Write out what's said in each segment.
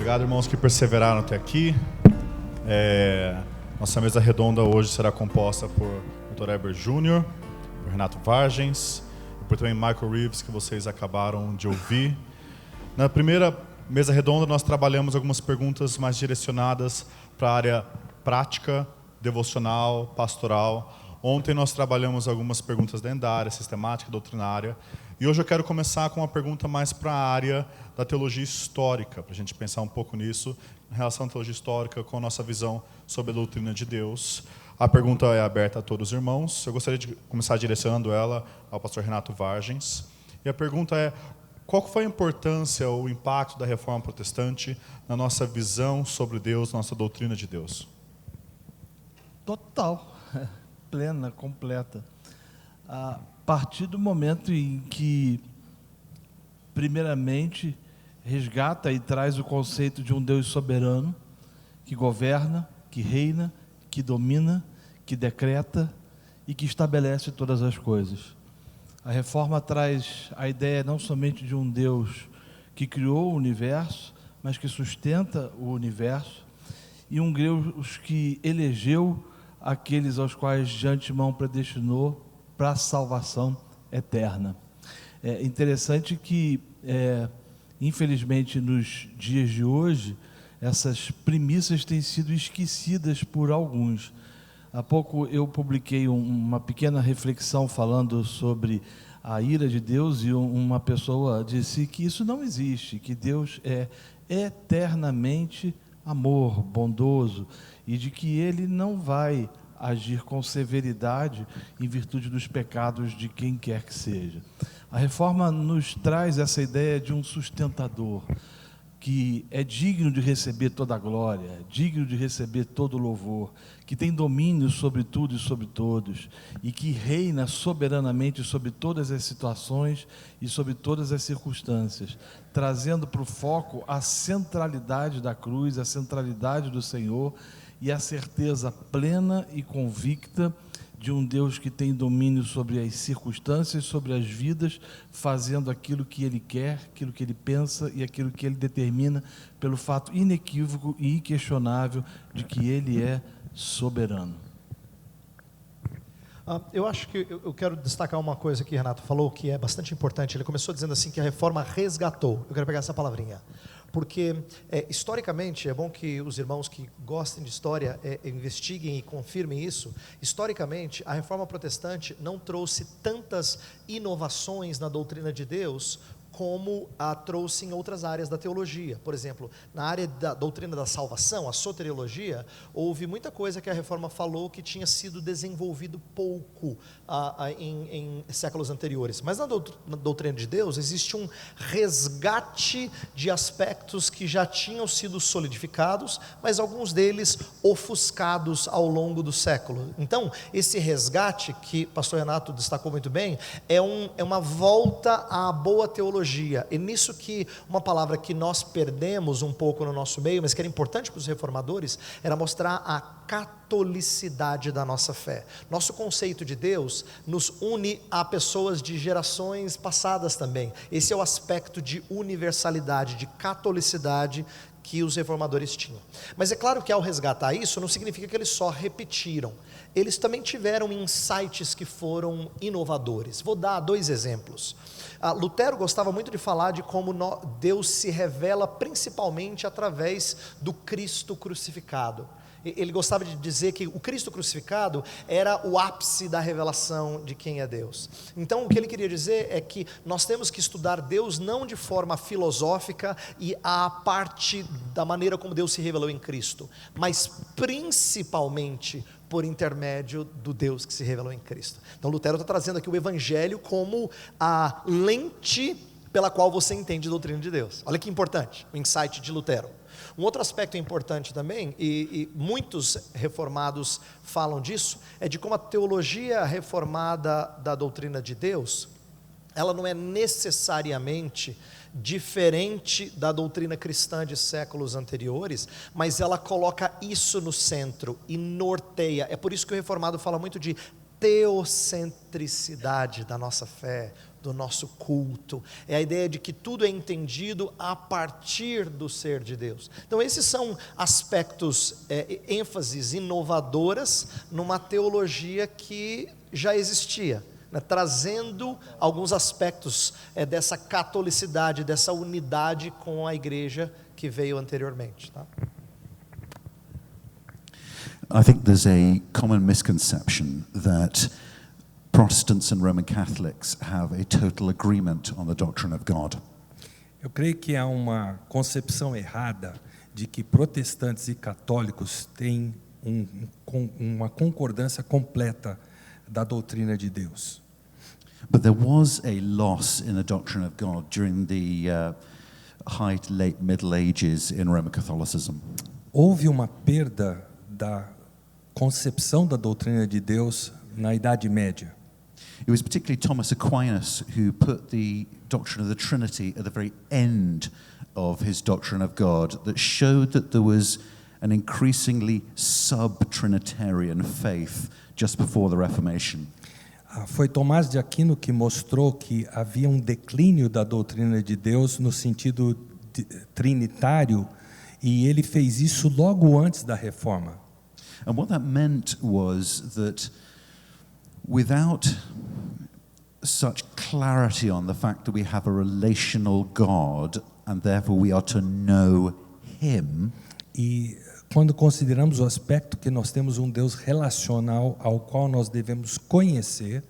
Obrigado, irmãos, que perseveraram até aqui. Nossa mesa redonda hoje será composta por Dr. Heber Júnior, por Renato Vargens e por também Michael Reeves, que vocês acabaram de ouvir. Na primeira mesa redonda, nós trabalhamos algumas perguntas mais direcionadas para a área prática, devocional, pastoral. Ontem nós trabalhamos algumas perguntas dentro da área sistemática, doutrinária. E hoje eu quero começar com uma pergunta mais para a área da teologia histórica, para a gente pensar um pouco nisso, em relação à teologia histórica, com a nossa visão sobre a doutrina de Deus. A pergunta é aberta a todos os irmãos. Eu gostaria de começar direcionando ela ao pastor Renato Vargens. E a pergunta é: qual foi a importância ou o impacto da Reforma Protestante na nossa visão sobre Deus, nossa doutrina de Deus? Total, plena, completa. A partir do momento em que, primeiramente, resgata e traz o conceito de um Deus soberano, que governa, que reina, que domina, que decreta e que estabelece todas as coisas. A Reforma traz a ideia não somente de um Deus que criou o universo, mas que sustenta o universo, e um Deus que elegeu aqueles aos quais de antemão predestinou para a salvação eterna. É interessante que, infelizmente, nos dias de hoje, essas premissas têm sido esquecidas por alguns. Há pouco eu publiquei uma pequena reflexão falando sobre a ira de Deus, e uma pessoa disse que isso não existe, que Deus é eternamente amor, bondoso, e de que Ele não vai agir com severidade em virtude dos pecados de quem quer que seja. A Reforma nos traz essa ideia de um sustentador, que é digno de receber toda a glória, digno de receber todo o louvor, que tem domínio sobre tudo e sobre todos, e que reina soberanamente sobre todas as situações e sobre todas as circunstâncias, trazendo para o foco a centralidade da cruz, a centralidade do Senhor e a certeza plena e convicta de um Deus que tem domínio sobre as circunstâncias, sobre as vidas, fazendo aquilo que Ele quer, aquilo que Ele pensa e aquilo que Ele determina, pelo fato inequívoco e inquestionável de que Ele é soberano. Eu acho que eu quero destacar uma coisa que o Renato falou, que é bastante importante. Ele começou dizendo assim que a Reforma resgatou. Eu quero pegar essa palavrinha. Porque, historicamente, é bom que os irmãos que gostem de história investiguem e confirmem isso. Historicamente, a Reforma Protestante não trouxe tantas inovações na doutrina de Deus como a trouxe em outras áreas da teologia. Por exemplo, na área da doutrina da salvação, a soteriologia, houve muita coisa que a Reforma falou que tinha sido desenvolvido pouco em séculos anteriores. Mas na doutrina de Deus existe um resgate de aspectos que já tinham sido solidificados, mas alguns deles ofuscados ao longo do século. Então, esse resgate, que o pastor Renato destacou muito bem, é uma volta à boa teologia. E nisso que uma palavra que nós perdemos um pouco no nosso meio, mas que era importante para os reformadores, era mostrar a catolicidade da nossa fé. Nosso conceito de Deus nos une a pessoas de gerações passadas também. Esse é o aspecto de universalidade, de catolicidade que os reformadores tinham. Mas é claro que ao resgatar isso, não significa que eles só repetiram. Eles também tiveram insights que foram inovadores. Vou dar 2 exemplos. Lutero gostava muito de falar de como Deus se revela principalmente através do Cristo crucificado. Ele gostava de dizer que o Cristo crucificado era o ápice da revelação de quem é Deus. Então o que ele queria dizer é que nós temos que estudar Deus não de forma filosófica e a parte da maneira como Deus se revelou em Cristo, mas principalmente por intermédio do Deus que se revelou em Cristo. Então Lutero está trazendo aqui o Evangelho como a lente pela qual você entende a doutrina de Deus. Olha que importante, o insight de Lutero. Um outro aspecto importante também, e muitos reformados falam disso, é de como a teologia reformada da doutrina de Deus, ela não é necessariamente diferente da doutrina cristã de séculos anteriores, mas ela coloca isso no centro e norteia. É por isso que o reformado fala muito de teocentricidade da nossa fé, do nosso culto. É a ideia de que tudo é entendido a partir do ser de Deus. Então esses são aspectos, ênfases inovadoras numa teologia que já existia, né, trazendo alguns aspectos dessa catolicidade, dessa unidade com a igreja que veio anteriormente, tá? I think there's a common misconception that Protestants and Roman Catholics have a total agreement on the doctrine of God. Eu creio que há uma concepção errada de que protestantes e católicos têm uma concordância completa da doutrina de Deus. But there was a loss in the doctrine of God during the high to late Middle Ages in Roman Catholicism. Houve uma perda da concepção da doutrina de Deus na Idade Média. It was particularly Thomas Aquinas who put the doctrine of the Trinity at the very end of his doctrine of God, that showed that there was an increasingly sub-Trinitarian faith just before the Reformation. Foi Tomás de Aquino que mostrou que havia um declínio da doutrina de Deus no sentido trinitário, e ele fez isso logo antes da Reforma. And what that meant was that without such clarity on the fact that we have a relational God and therefore we are to know Him, E quando consideramos o aspecto que nós temos um Deus relacional ao qual nós devemos conhecer,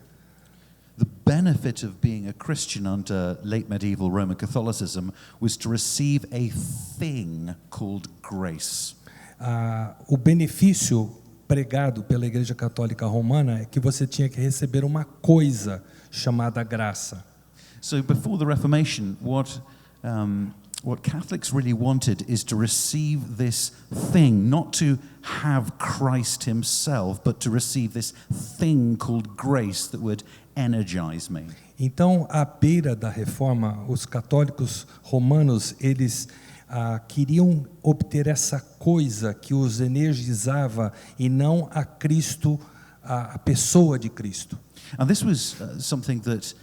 the benefit of being a Christian under late medieval Roman Catholicism was to receive a thing called grace. O benefício pregado pela Igreja Católica Romana é que você tinha que receber uma coisa chamada graça. So before the Reformation, what Catholics really wanted is to receive this thing, not to have Christ himself, but to receive this thing called grace that would energize me. Então, à beira da Reforma, os católicos romanos, eles queriam obter essa coisa que os energizava e não a Cristo, a pessoa de Cristo. And this was something that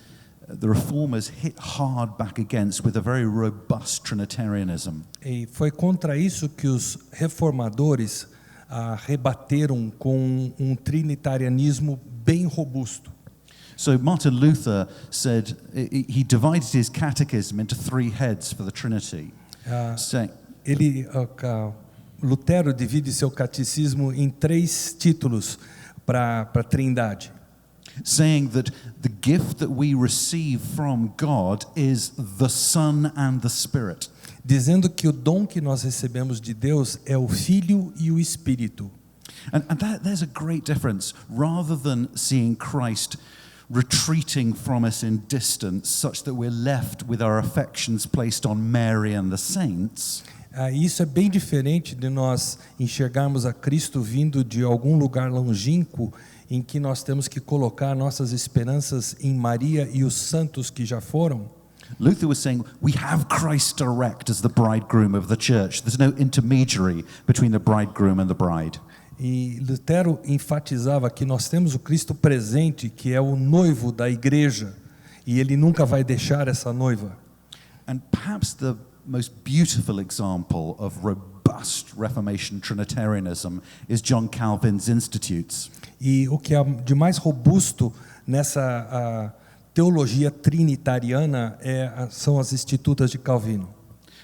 the Reformers hit hard back against with a very robust Trinitarianism. E foi contra isso que os reformadores rebateram com um trinitarianismo bem robusto. So Martin Luther said, he divided his catechism into 3 heads for the Trinity. Lutero divide seu catecismo em 3 títulos para a Trindade, saying that the gift that we receive from God is the Son and the Spirit. dizendo que o dom que nós recebemos de Deus é o Filho e o Espírito. And there's a great difference. Rather than seeing Christ retreating from us in distance, such that we're left with our affections placed on Mary and the saints. Isso é bem diferente de nós enxergarmos a Cristo vindo de algum lugar longínquo, em que nós temos que colocar nossas esperanças em Maria e os santos que já foram. Luther was saying, we have Christ direct as the bridegroom of the church. There's no intermediary between the bridegroom and the bride. E Lutero enfatizava que nós temos o Cristo presente, que é o noivo da igreja, e ele nunca vai deixar essa noiva. And perhaps the most beautiful example of robust Reformation Trinitarianism is John Calvin's Institutes. E o que é de mais robusto nessa teologia trinitariana são as Institutas de Calvino.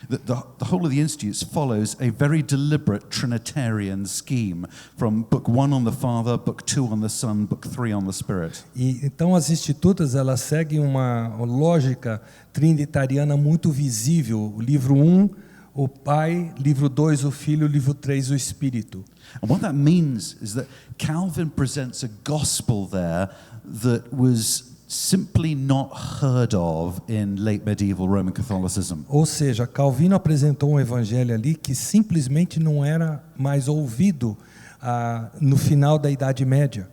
The whole of the Institutes follows a very deliberate Trinitarian scheme, from Book 1 on the Father, Book 2 on the Son, Book 3 on the Spirit. E então as Institutas, elas seguem uma lógica trinitariana muito visível. O livro 1, o Pai; livro 2, o Filho; livro 3, o Espírito. And what that means is that Calvin presents a gospel there that was simply not heard of in late medieval Roman Catholicism. Ou seja, Calvino apresentou um evangelho ali que simplesmente não era mais ouvido no final da Idade Média.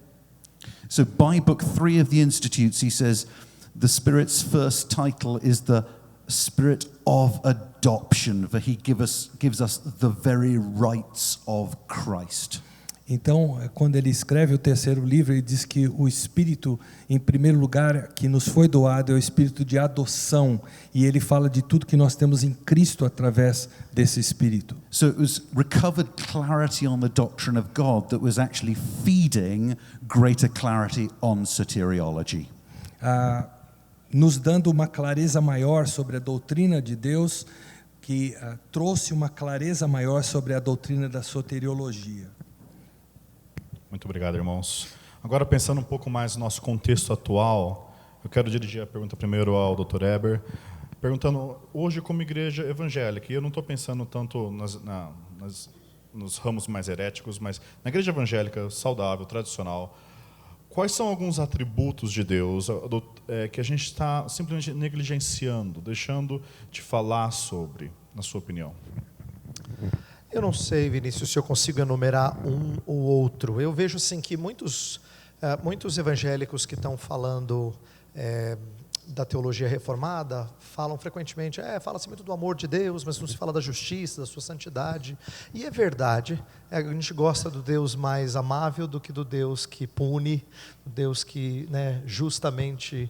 So by Book 3 of the Institutes, he says the Spirit's first title is the Spirit of Adoption, for he gives us the very rights of Christ. Então, quando ele escreve o terceiro livro, ele diz que o Espírito, em primeiro lugar, que nos foi doado é o Espírito de adoção. E ele fala de tudo que nós temos em Cristo através desse Espírito. So it was recovered clarity on the doctrine of God that was actually feeding greater clarity on soteriology. Nos dando uma clareza maior sobre a doutrina de Deus, que trouxe uma clareza maior sobre a doutrina da soteriologia. Muito obrigado, irmãos. Agora, pensando um pouco mais no nosso contexto atual, eu quero dirigir a pergunta primeiro ao Dr. Eber, perguntando, hoje como igreja evangélica, e eu não estou pensando tanto nos ramos mais heréticos, mas na igreja evangélica saudável, tradicional, quais são alguns atributos de Deus que a gente está simplesmente negligenciando, deixando de falar sobre, na sua opinião? Eu não sei, Vinícius, se eu consigo enumerar um ou outro. Eu vejo assim que muitos evangélicos que estão falando da teologia reformada falam frequentemente, fala-se muito do amor de Deus, mas não se fala da justiça, da sua santidade. E é verdade, a gente gosta do Deus mais amável do que do Deus que pune, do Deus que justamente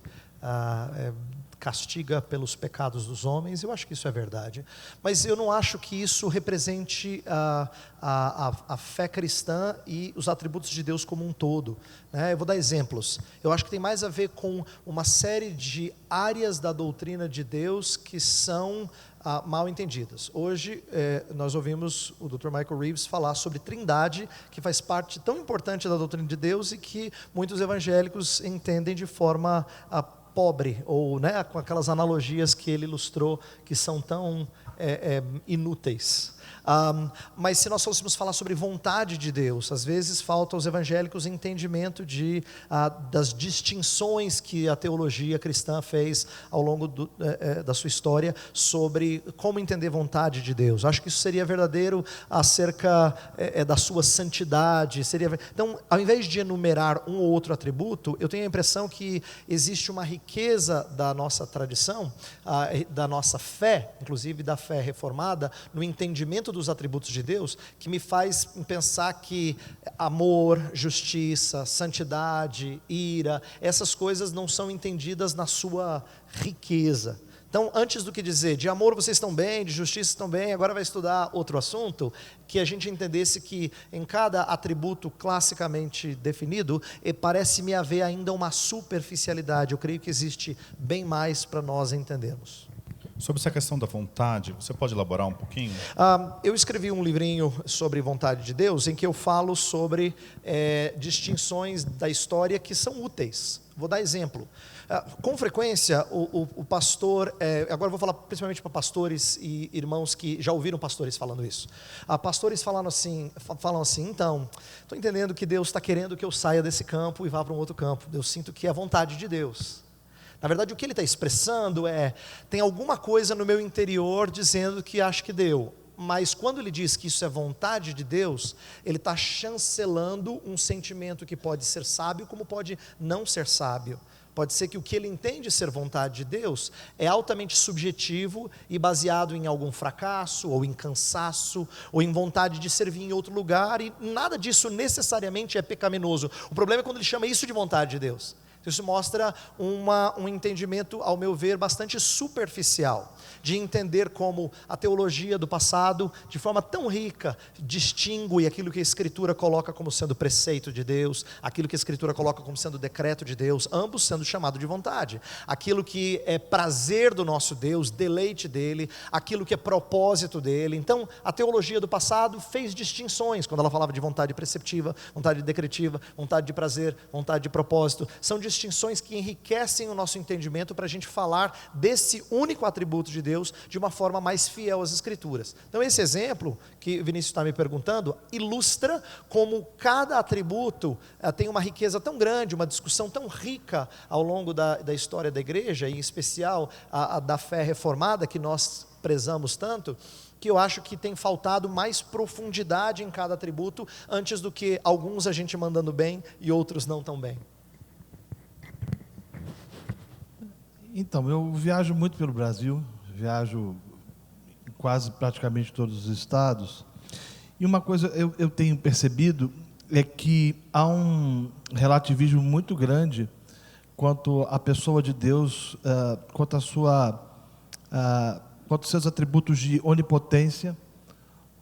castiga pelos pecados dos homens. Eu acho que isso é verdade, mas eu não acho que isso represente a fé cristã e os atributos de Deus como um todo, né? Eu vou dar exemplos. Eu acho que tem mais a ver com uma série de áreas da doutrina de Deus que são mal entendidas. Hoje nós ouvimos o Dr. Michael Reeves falar sobre trindade, que faz parte tão importante da doutrina de Deus e que muitos evangélicos entendem de forma pobre, ou com aquelas analogias que ele ilustrou, que são tão inúteis. Mas se nós fôssemos falar sobre vontade de Deus, às vezes falta aos evangélicos entendimento das distinções que a teologia cristã fez ao longo da sua história sobre como entender vontade de Deus. Acho que isso seria verdadeiro acerca da sua santidade. Então, ao invés de enumerar um ou outro atributo, eu tenho a impressão que existe uma riqueza da nossa tradição, da nossa fé, inclusive da fé reformada, no entendimento dos atributos de Deus, que me faz pensar que amor, justiça, santidade, ira, essas coisas não são entendidas na sua riqueza. Então, antes do que dizer de amor vocês estão bem, de justiça estão bem, agora vai estudar outro assunto, que a gente entendesse que em cada atributo classicamente definido, parece-me haver ainda uma superficialidade. Eu creio que existe bem mais para nós entendermos. Sobre essa questão da vontade, você pode elaborar um pouquinho? Eu escrevi um livrinho sobre vontade de Deus, em que eu falo sobre distinções da história que são úteis. Vou dar exemplo. Com frequência, o pastor, agora eu vou falar principalmente para pastores e irmãos que já ouviram pastores falando isso. Pastores falam assim, então, estou entendendo que Deus está querendo que eu saia desse campo e vá para um outro campo. Eu sinto que é a vontade de Deus. Na verdade, o que ele está expressando tem alguma coisa no meu interior dizendo que acho que deu. Mas quando ele diz que isso é vontade de Deus, ele está chancelando um sentimento que pode ser sábio, como pode não ser sábio. Pode ser que o que ele entende ser vontade de Deus é altamente subjetivo e baseado em algum fracasso, ou em cansaço, ou em vontade de servir em outro lugar, e nada disso necessariamente é pecaminoso. O problema é quando ele chama isso de vontade de Deus. Isso mostra um entendimento, ao meu ver, bastante superficial, de entender como a teologia do passado, de forma tão rica, distingue aquilo que a Escritura coloca como sendo preceito de Deus, aquilo que a Escritura coloca como sendo decreto de Deus, ambos sendo chamados de vontade. Aquilo que é prazer do nosso Deus, deleite dele, aquilo que é propósito dele. Então, a teologia do passado fez distinções, quando ela falava de vontade preceptiva, vontade decretiva, vontade de prazer, vontade de propósito. São distinções que enriquecem o nosso entendimento para a gente falar desse único atributo de Deus de uma forma mais fiel às Escrituras. Então esse exemplo que o Vinícius está me perguntando ilustra como cada atributo tem uma riqueza tão grande, uma discussão tão rica ao longo da história da igreja, em especial a da fé reformada que nós prezamos tanto, que eu acho que tem faltado mais profundidade em cada atributo antes do que alguns a gente mandando bem e outros não tão bem. Então, eu viajo muito pelo Brasil, viajo em praticamente todos os estados, e uma coisa eu tenho percebido é que há um relativismo muito grande quanto à pessoa de Deus, quanto aos seus atributos de onipotência,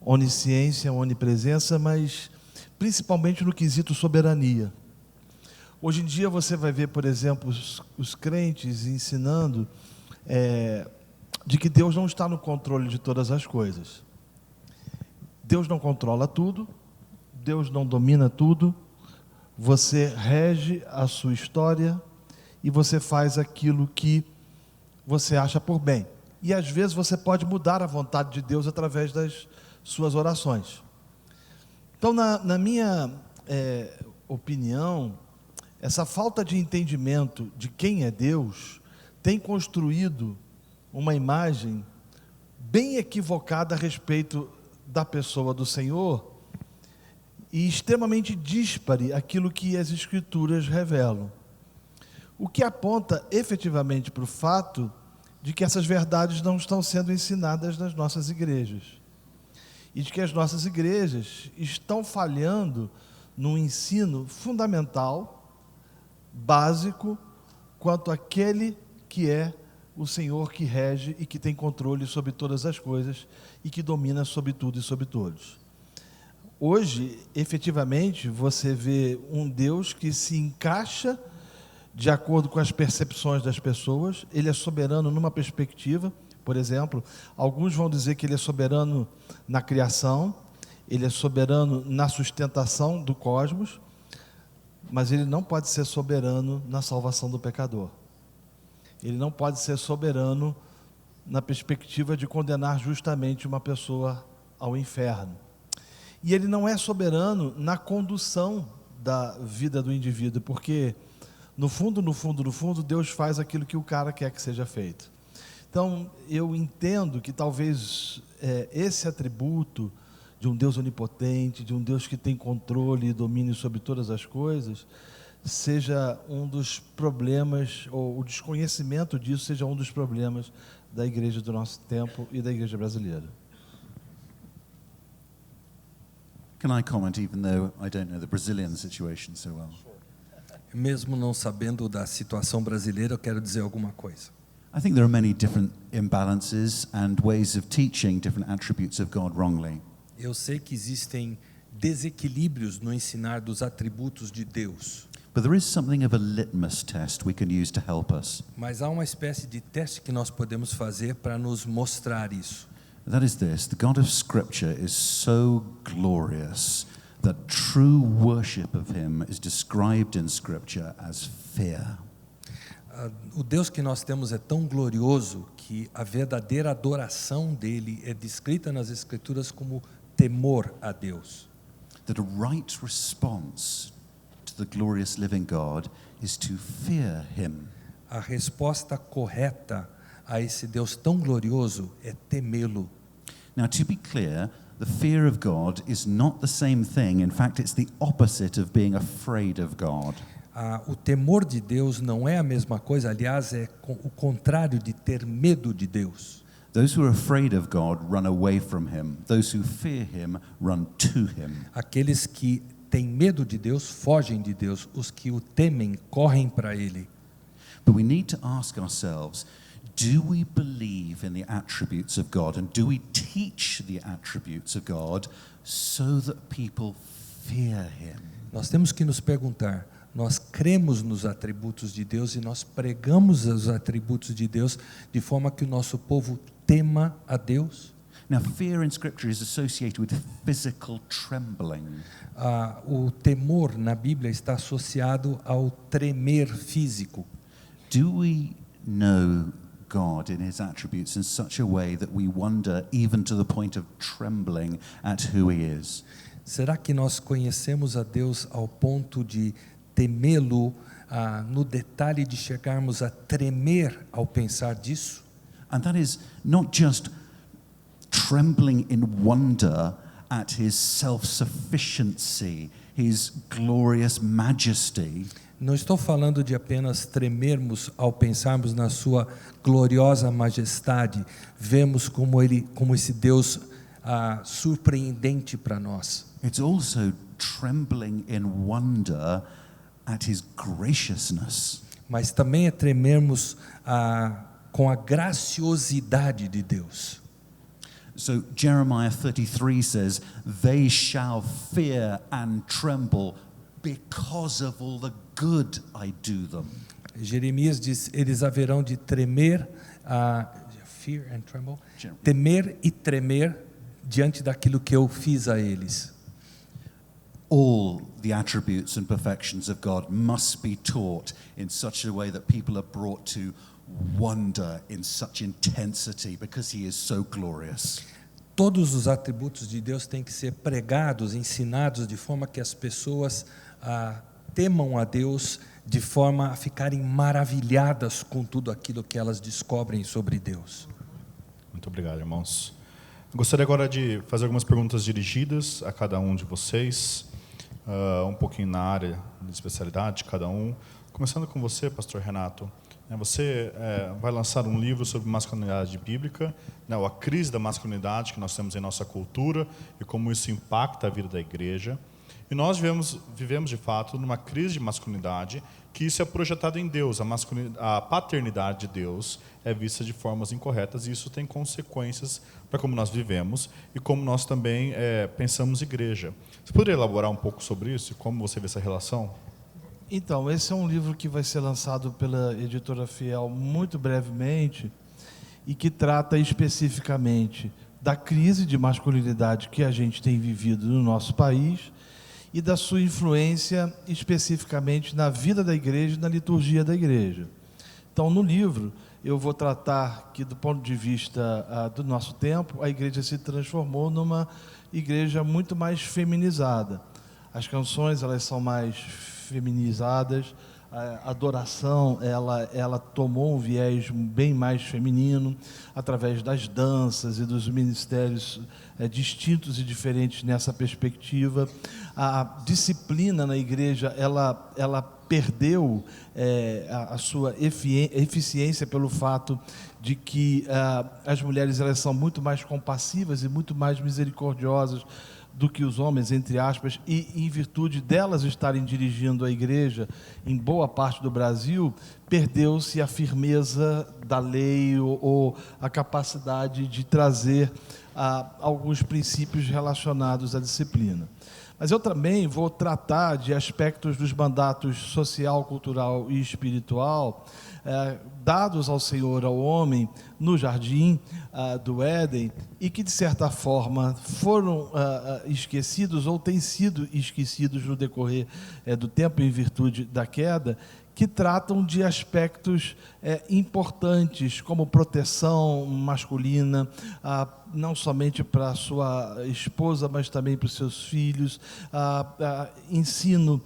onisciência, onipresença, mas principalmente no quesito soberania. Hoje em dia você vai ver, por exemplo, os crentes ensinando de que Deus não está no controle de todas as coisas. Deus não controla tudo, Deus não domina tudo, você rege a sua história e você faz aquilo que você acha por bem. E às vezes você pode mudar a vontade de Deus através das suas orações. Então, na minha opinião, essa falta de entendimento de quem é Deus tem construído uma imagem bem equivocada a respeito da pessoa do Senhor e extremamente díspare aquilo que as Escrituras revelam. O que aponta efetivamente para o fato de que essas verdades não estão sendo ensinadas nas nossas igrejas e de que as nossas igrejas estão falhando no ensino fundamental, básico, quanto àquele que é o Senhor que rege e que tem controle sobre todas as coisas e que domina sobre tudo e sobre todos. Hoje, efetivamente, você vê um Deus que se encaixa de acordo com as percepções das pessoas. Ele é soberano numa perspectiva, por exemplo, alguns vão dizer que ele é soberano na criação, ele é soberano na sustentação do cosmos, mas ele não pode ser soberano na salvação do pecador. Ele não pode ser soberano na perspectiva de condenar justamente uma pessoa ao inferno. E ele não é soberano na condução da vida do indivíduo, porque no fundo, Deus faz aquilo que o cara quer que seja feito. Então, eu entendo que talvez esse atributo de um Deus onipotente, de um Deus que tem controle e domínio sobre todas as coisas, seja um dos problemas, ou o desconhecimento disso seja um dos problemas da igreja do nosso tempo e da igreja brasileira. Can I comment, even though I don't know the Brazilian situation so well? Mesmo não sabendo da situação brasileira, eu quero dizer alguma coisa. I think there are many different imbalances and ways of teaching different attributes of God wrongly. Eu sei que existem desequilíbrios no ensinar dos atributos de Deus. But there is something of a litmus test we can use to help us. Mas há uma espécie de teste que nós podemos fazer para nos mostrar isso. That is this: the God of Scripture is so glorious that true worship of Him is described in Scripture as fear. O Deus que nós temos é tão glorioso que a verdadeira adoração dele é descrita nas Escrituras como temor a Deus. That a right response to the glorious living God is to fear Him. A resposta correta a esse Deus tão glorioso é temê-lo. Now, to be clear, the fear of God is not the same thing. In fact, it's the opposite of being afraid of God. O temor de Deus não é a mesma coisa, aliás, é o contrário de ter medo de Deus. Those who are afraid of God run away from Him. Those who fear Him run to Him. Aqueles que têm medo de Deus fogem de Deus, os que o temem correm para Ele. But we need to ask ourselves, do we believe in the attributes of God, and do we teach the attributes of God so that people fear Him? Nós temos que nos perguntar, nós cremos nos atributos de Deus e nós pregamos os atributos de Deus de forma que o nosso povo tema a Deus? Now, fear in Scripture is associated with physical trembling. O temor na Bíblia está associado ao tremer físico. Do we know God in His attributes in such a way that we wonder even to the point of trembling at who He is? Será que nós conhecemos a Deus ao ponto de temê-lo no detalhe de chegarmos a tremer ao pensar disso? And that is not just trembling in wonder at His self-sufficiency, His glorious majesty. Não estou falando de apenas tremermos ao pensarmos na sua gloriosa majestade, vemos como esse Deus surpreendente para nós. It's also trembling in wonder at his graciousness. Mas também é tremermos com a graciosidade de Deus. So Jeremiah 33 says, they shall fear and tremble because of all the good I do them. Jeremias diz: eles haverão de tremer, fear and tremble, temer e tremer diante daquilo que eu fiz a eles. All the attributes and perfections of God must be taught in such a way that people are brought to wonder in such intensity because he is so glorious. Todos os atributos de Deus têm que ser pregados, ensinados, de forma que as pessoas temam a Deus, de forma a ficarem maravilhadas com tudo aquilo que elas descobrem sobre Deus. Muito obrigado, irmãos. Eu gostaria agora de fazer algumas perguntas dirigidas a cada um de vocês, um pouquinho na área de especialidade de cada um. Começando com você, pastor Renato. Você vai lançar um livro sobre masculinidade bíblica, a crise da masculinidade que nós temos em nossa cultura e como isso impacta a vida da igreja. E nós vivemos de fato numa crise de masculinidade, que isso é projetado em Deus. A paternidade de Deus é vista de formas incorretas e isso tem consequências para como nós vivemos e como nós também pensamos igreja. Você poderia elaborar um pouco sobre isso e como você vê essa relação? Então, esse é um livro que vai ser lançado pela editora Fiel muito brevemente e que trata especificamente da crise de masculinidade que a gente tem vivido no nosso país e da sua influência especificamente na vida da igreja e na liturgia da igreja. Então, no livro, eu vou tratar que, do ponto de vista do nosso tempo, a igreja se transformou numa igreja muito mais feminizada. As canções, elas são mais feminizadas, a adoração, ela tomou um viés bem mais feminino, através das danças e dos ministérios distintos e diferentes nessa perspectiva. A disciplina na igreja, ela perdeu a sua eficiência pelo fato de que as mulheres elas são muito mais compassivas e muito mais misericordiosas do que os homens, entre aspas, e em virtude delas estarem dirigindo a igreja em boa parte do Brasil, perdeu-se a firmeza da lei ou a capacidade de trazer alguns princípios relacionados à disciplina. Mas eu também vou tratar de aspectos dos mandatos social, cultural e espiritual dados ao Senhor, ao homem, no jardim do Éden, e que, de certa forma, foram esquecidos ou têm sido esquecidos no decorrer do tempo em virtude da queda, que tratam de aspectos importantes, como proteção masculina, não somente para a sua esposa, mas também para os seus filhos, ensino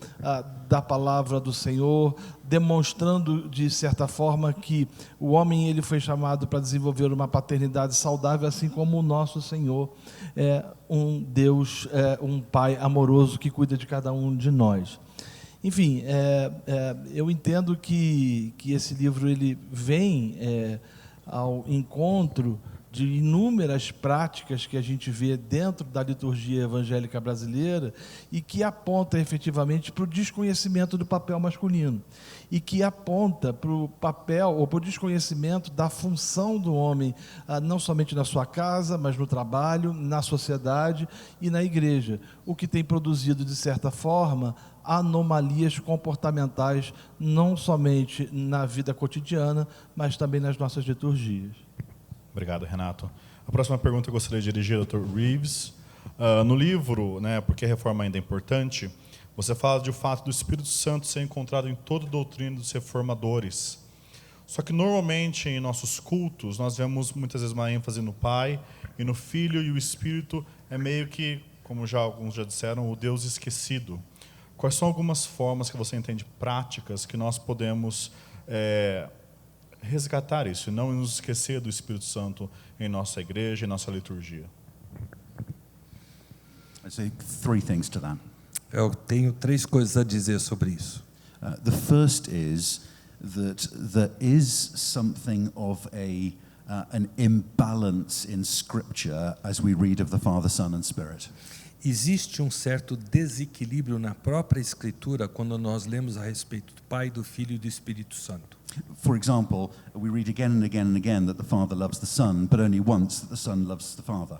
da palavra do Senhor, demonstrando, de certa forma, que o homem ele foi chamado para desenvolver uma paternidade saudável, assim como o nosso Senhor é um Deus, um Pai amoroso que cuida de cada um de nós. Enfim, eu entendo que esse livro ele vem ao encontro de inúmeras práticas que a gente vê dentro da liturgia evangélica brasileira e que aponta efetivamente para o desconhecimento do papel masculino e que aponta para o papel ou para o desconhecimento da função do homem, não somente na sua casa, mas no trabalho, na sociedade e na igreja, o que tem produzido, de certa forma, anomalias comportamentais, não somente na vida cotidiana, mas também nas nossas liturgias. Obrigado, Renato. A próxima pergunta eu gostaria de dirigir ao Dr. Reeves. No livro, porque a reforma ainda é importante, você fala de o fato do Espírito Santo ser encontrado em toda a doutrina dos reformadores. Só que, normalmente, em nossos cultos, nós vemos muitas vezes uma ênfase no Pai e no Filho, e o Espírito é meio que, como alguns já disseram, o Deus esquecido. Quais são algumas formas que você entende práticas que nós podemos resgatar isso e não nos esquecer do Espírito Santo em nossa igreja, em nossa liturgia? I'd say three things to that. Eu tenho 3 coisas a dizer sobre isso. The first is that there is something of an imbalance in Scripture as we read of the Father, Son, and Spirit. Existe um certo desequilíbrio na própria Escritura quando nós lemos a respeito do Pai, do Filho e do Espírito Santo. For example, we read again and again and again that the Father loves the Son, but only once that the Son loves the Father.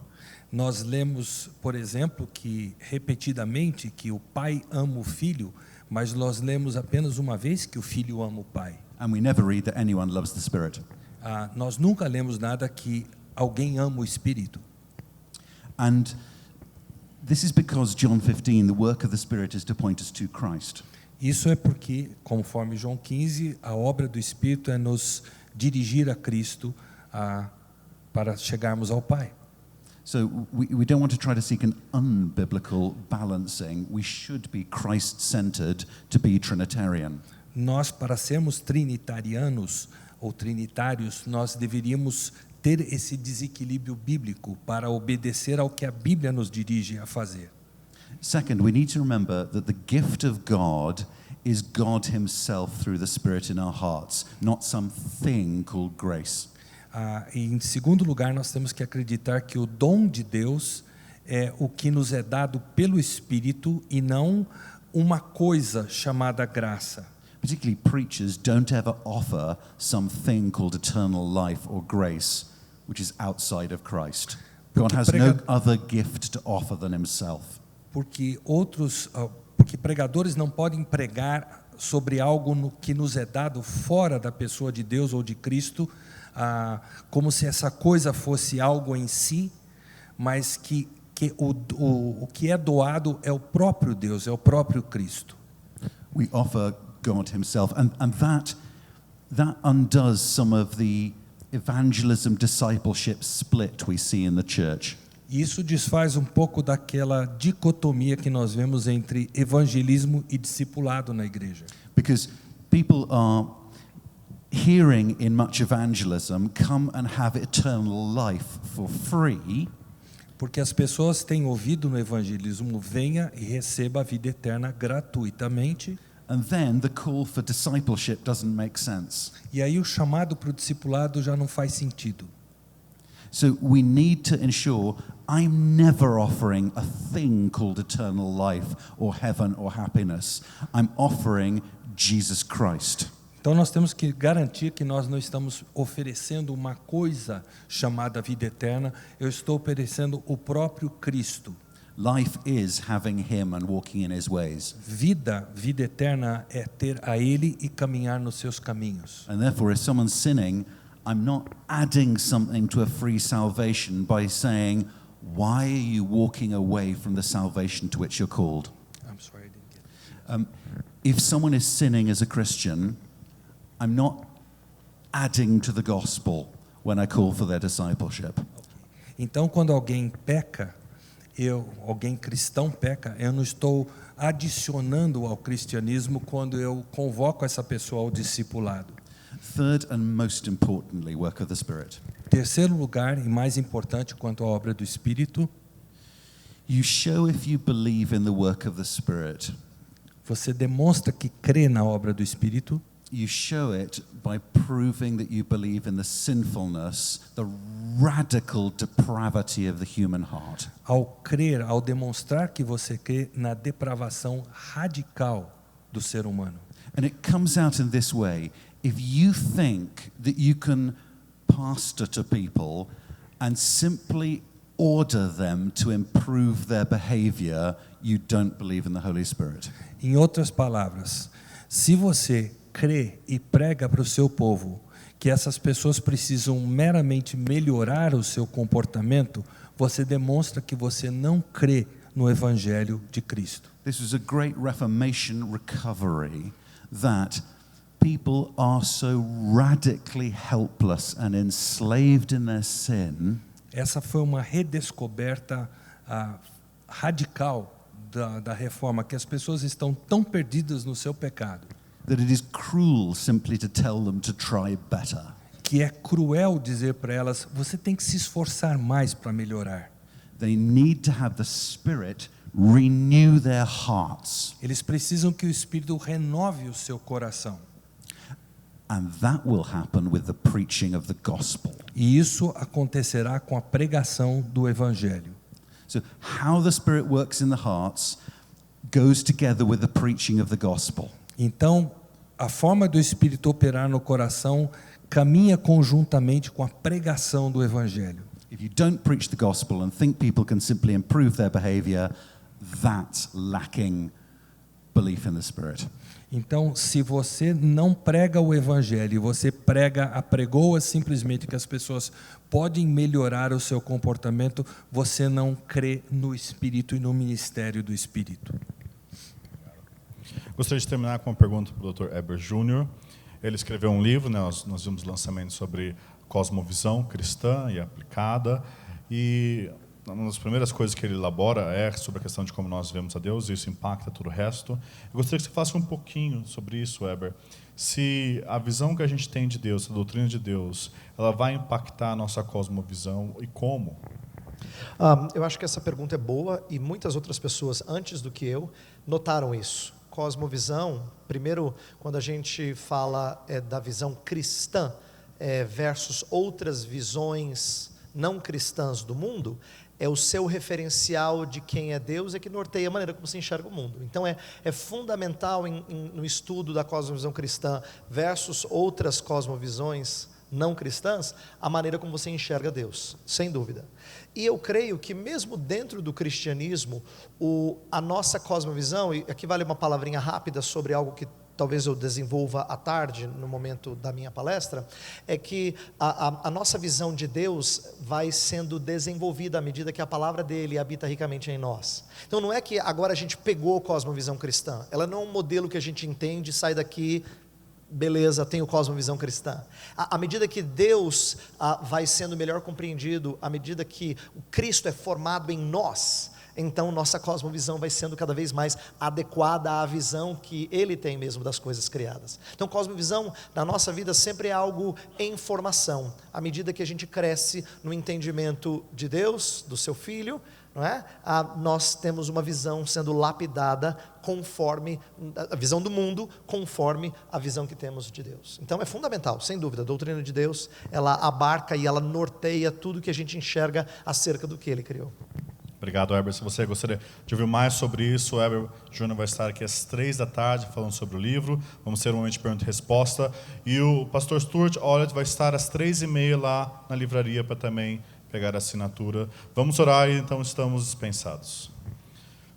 Nós lemos, por exemplo, que repetidamente que o Pai ama o Filho, mas nós lemos apenas uma vez que o Filho ama o Pai. And we never read that anyone loves the Spirit. Nós nunca lemos nada que alguém ama o Espírito. And this is because John 15, the work of the Spirit is to point us to Christ. Isso é porque, conforme João 15, a obra do Espírito é nos dirigir a Cristo para chegarmos ao Pai. So we don't want to try to seek an unbiblical balancing. We should be Christ-centered to be Trinitarian. Nós, para sermos trinitarianos ou trinitários, nós deveríamos ter esse desequilíbrio bíblico para obedecer ao que a Bíblia nos dirige a fazer. Second, we need to remember that the gift of God is God himself through the Spirit in our hearts, not some thing called grace. E em segundo lugar, nós temos que acreditar que o dom de Deus é o que nos é dado pelo Espírito e não uma coisa chamada graça. Particularly preachers don't ever offer something called eternal life or grace, which is outside of Christ. God has no other gift to offer than himself. Porque pregadores não podem pregar sobre algo que nos é dado fora da pessoa de Deus ou de Cristo, como se essa coisa fosse algo em si, mas que o que é doado é o próprio Deus, é o próprio Cristo. We offer God himself, and that undoes some of the evangelism discipleship split we see in the church. Isso desfaz um pouco daquela dicotomia que nós vemos entre evangelismo e discipulado na igreja. Because people are hearing in much evangelism, come and have eternal life for free. Porque as pessoas têm ouvido no evangelismo, venha e receba a vida eterna gratuitamente. And then the call for discipleship doesn't make sense. E aí o chamado para o discipulado já não faz sentido. So we need to ensure I'm never offering a thing called eternal life or heaven or happiness. I'm offering Jesus Christ. Então nós temos que garantir que nós não estamos oferecendo uma coisa chamada vida eterna, eu estou oferecendo o próprio Cristo. Life is having him and walking in his ways. Vida eterna é ter a ele e caminhar nos seus caminhos. And therefore if someone's sinning, I'm not adding something to a free salvation by saying, why are you walking away from the salvation to which you're called? I'm sorry, I didn't get it. If someone is sinning as a Christian, I'm not adding to the gospel when I call for their discipleship. Então, quando alguém peca, alguém cristão peca, eu não estou adicionando ao cristianismo quando eu convoco essa pessoa ao discipulado. Third and most importantly, work of the Spirit. Terceiro lugar e mais importante quanto à obra do Espírito, You show if you believe in the work of the Spirit. você demonstra que crê na obra do Espírito. You show it by proving that you believe in the sinfulness, the radical depravity of the human heart. Ao crer, ao demonstrar que você crê na depravação radical do ser humano. And it comes out in this way. If you think that you can pastor to people and simply order them to improve their behavior, you don't believe in the Holy Spirit. Em outras palavras, se você crê e prega para o seu povo que essas pessoas precisam meramente melhorar o seu comportamento, você demonstra que você não crê no Evangelho de Cristo. This was a great Reformation recovery that people are so radically helpless and enslaved in their sin. Essa foi uma redescoberta radical da reforma, que as pessoas estão tão perdidas no seu pecado, That it is cruel simply to tell them to try better. que é cruel dizer para elas, você tem que se esforçar mais para melhorar. They need to have the Spirit renew their hearts. Eles precisam que o Espírito renove o seu coração. And that will happen with the preaching of the gospel. E isso acontecerá com a pregação do Evangelho. So how the Spirit works in the hearts goes together with the preaching of the gospel. Então, a forma do Espírito operar no coração caminha conjuntamente com a pregação do Evangelho. If you don't preach the gospel and think people can simply improve their behavior, that's lacking belief in the Spirit. Então, se você não prega o Evangelho, você apregoa simplesmente que as pessoas podem melhorar o seu comportamento, você não crê no Espírito e no ministério do Espírito. Gostaria de terminar com uma pergunta para o Dr. Eber Júnior. Ele escreveu um livro, né, nós vimos o lançamento sobre cosmovisão cristã e aplicada, e uma das primeiras coisas que ele elabora é sobre a questão de como nós vemos a Deus, e isso impacta todo o resto. Eu gostaria que você falasse um pouquinho sobre isso, Eber. Se a visão que a gente tem de Deus, a doutrina de Deus, ela vai impactar a nossa cosmovisão e como? Eu acho que essa pergunta é boa e muitas outras pessoas, antes do que eu, notaram isso. Cosmovisão, primeiro, quando a gente fala da visão cristã versus outras visões não cristãs do mundo, é o seu referencial de quem é Deus, é que norteia a maneira como se enxerga o mundo. Então é fundamental no estudo da cosmovisão cristã versus outras cosmovisões não cristãs, a maneira como você enxerga Deus, sem dúvida. E eu creio que mesmo dentro do cristianismo, a nossa cosmovisão, e aqui vale uma palavrinha rápida sobre algo que talvez eu desenvolva à tarde, no momento da minha palestra, é que a nossa visão de Deus vai sendo desenvolvida à medida que a palavra dele habita ricamente em nós. Então não é que agora a gente pegou a cosmovisão cristã, ela não é um modelo que a gente entende, sai daqui, beleza, tenho cosmovisão cristã. À medida que Deus vai sendo melhor compreendido, à medida que o Cristo é formado em nós, então nossa cosmovisão vai sendo cada vez mais adequada à visão que Ele tem mesmo das coisas criadas. Então cosmovisão na nossa vida sempre é algo em formação, à medida que a gente cresce no entendimento de Deus, do seu Filho, não é? Nós temos uma visão sendo lapidada conforme a visão do mundo, conforme a visão que temos de Deus. Então é fundamental, sem dúvida, a doutrina de Deus, ela abarca e ela norteia tudo que a gente enxerga acerca do que Ele criou. Obrigado, Eber. Se você gostaria de ouvir mais sobre isso, o Eber Júnior vai estar aqui às 15h falando sobre o livro. Vamos ter um momento de pergunta e resposta. E o pastor Stuart Ollett vai estar às 3h30 lá na livraria para também pegar a assinatura. Vamos orar e então estamos dispensados.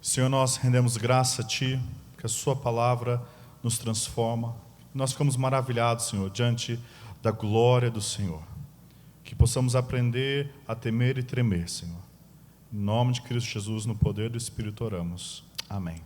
Senhor, nós rendemos graça a Ti, que a Sua palavra nos transforma. Nós ficamos maravilhados, Senhor, diante da glória do Senhor. Que possamos aprender a temer e tremer, Senhor. Em nome de Cristo Jesus, no poder do Espírito oramos. Amém.